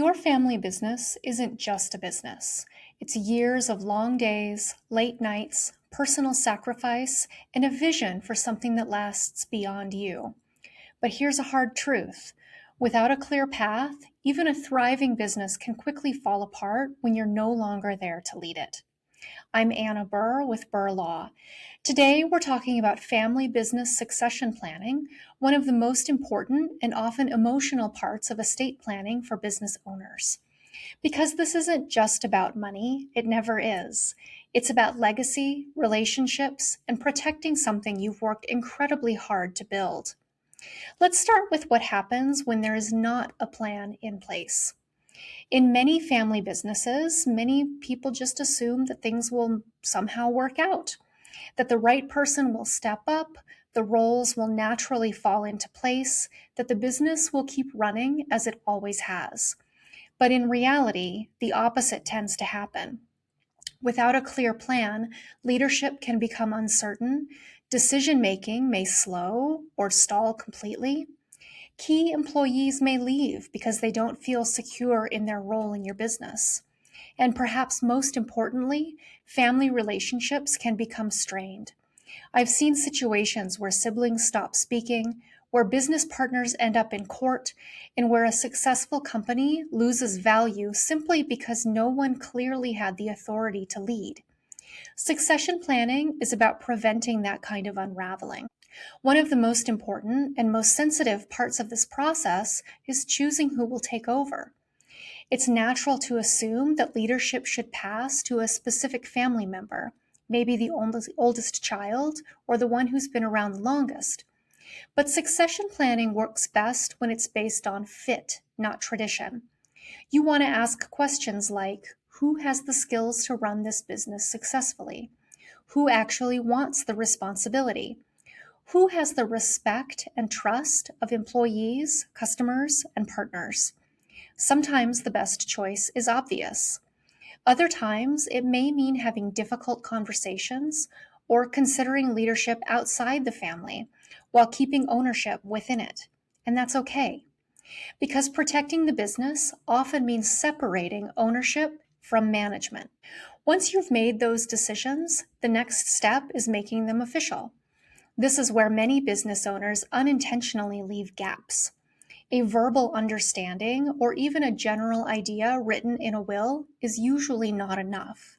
Your family business isn't just a business. It's years of long days, late nights, personal sacrifice, and a vision for something that lasts beyond you. But here's a hard truth. Without a clear path, even a thriving business can quickly fall apart when you're no longer there to lead it. I'm Anna Burr with Burr Law. Today, we're talking about family business succession planning, one of the most important and often emotional parts of estate planning for business owners. Because this isn't just about money, it never is. It's about legacy, relationships, and protecting something you've worked incredibly hard to build. Let's start with what happens when there is not a plan in place. In many family businesses, many people just assume that things will somehow work out, that the right person will step up, the roles will naturally fall into place, that the business will keep running as it always has. But in reality, the opposite tends to happen. Without a clear plan, leadership can become uncertain, decision-making may slow or stall completely. Key employees may leave because they don't feel secure in their role in your business. And perhaps most importantly, family relationships can become strained. I've seen situations where siblings stop speaking, where business partners end up in court, and where a successful company loses value simply because no one clearly had the authority to lead. Succession planning is about preventing that kind of unraveling. One of the most important and most sensitive parts of this process is choosing who will take over. It's natural to assume that leadership should pass to a specific family member, maybe the oldest child or the one who's been around the longest. But succession planning works best when it's based on fit, not tradition. You want to ask questions like, who has the skills to run this business successfully? Who actually wants the responsibility? Who has the respect and trust of employees, customers, and partners? Sometimes the best choice is obvious. Other times, it may mean having difficult conversations or considering leadership outside the family while keeping ownership within it. And that's okay. Because protecting the business often means separating ownership from management. Once you've made those decisions, the next step is making them official. This is where many business owners unintentionally leave gaps. A verbal understanding or even a general idea written in a will is usually not enough.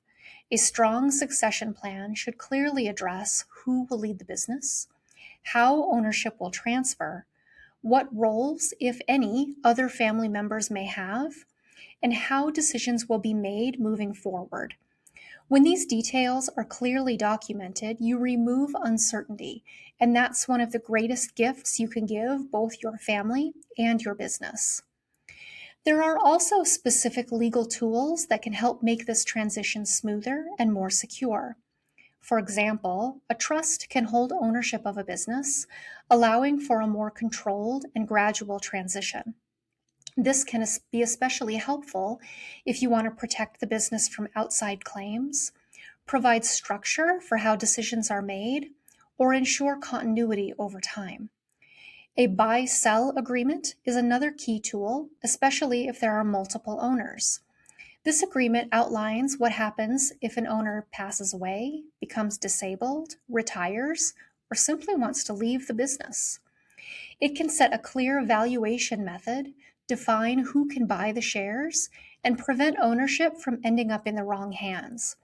A strong succession plan should clearly address who will lead the business, how ownership will transfer, what roles, if any, other family members may have, and how decisions will be made moving forward. When these details are clearly documented, you remove uncertainty, and that's one of the greatest gifts you can give both your family and your business. There are also specific legal tools that can help make this transition smoother and more secure. For example, a trust can hold ownership of a business, allowing for a more controlled and gradual transition. This can be especially helpful if you want to protect the business from outside claims, provide structure for how decisions are made, or ensure continuity over time. A buy-sell agreement is another key tool, especially if there are multiple owners. This agreement outlines what happens if an owner passes away, becomes disabled, retires, or simply wants to leave the business. It can set a clear valuation method, define who can buy the shares, and prevent ownership from ending up in the wrong hands.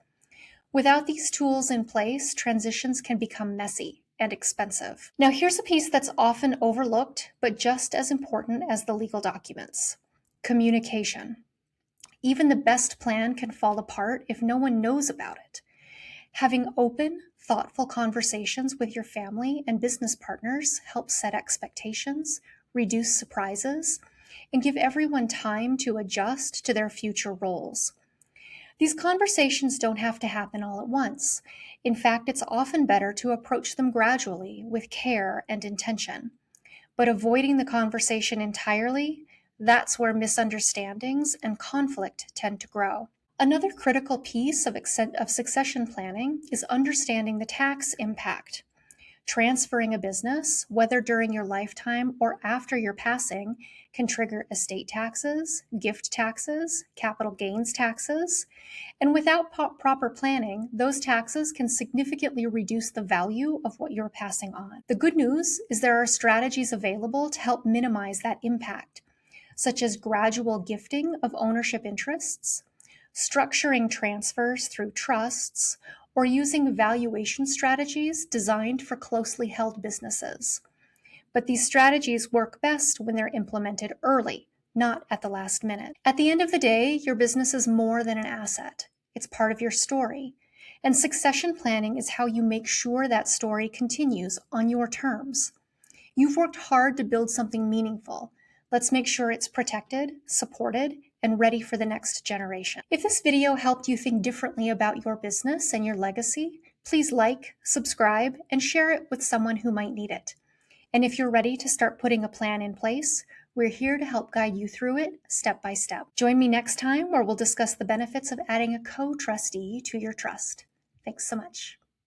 Without these tools in place, transitions can become messy and expensive. Now, here's a piece that's often overlooked, but just as important as the legal documents: communication. Even the best plan can fall apart if no one knows about it. Having open, thoughtful conversations with your family and business partners helps set expectations, reduce surprises, and give everyone time to adjust to their future roles. These conversations don't have to happen all at once. In fact, it's often better to approach them gradually with care and intention. But avoiding the conversation entirely, that's where misunderstandings and conflict tend to grow. Another critical piece of succession planning is understanding the tax impact. Transferring a business, whether during your lifetime or after your passing, can trigger estate taxes, gift taxes, capital gains taxes, and without proper planning, those taxes can significantly reduce the value of what you're passing on. The good news is there are strategies available to help minimize that impact, such as gradual gifting of ownership interests, structuring transfers through trusts, or using valuation strategies designed for closely held businesses. But these strategies work best when they're implemented early, not at the last minute. At the end of the day, your business is more than an asset. It's part of your story. And succession planning is how you make sure that story continues on your terms. You've worked hard to build something meaningful. Let's make sure it's protected, supported, and ready for the next generation. If this video helped you think differently about your business and your legacy, please like, subscribe, and share it with someone who might need it. And if you're ready to start putting a plan in place, we're here to help guide you through it step by step. Join me next time where we'll discuss the benefits of adding a co-trustee to your trust. Thanks so much.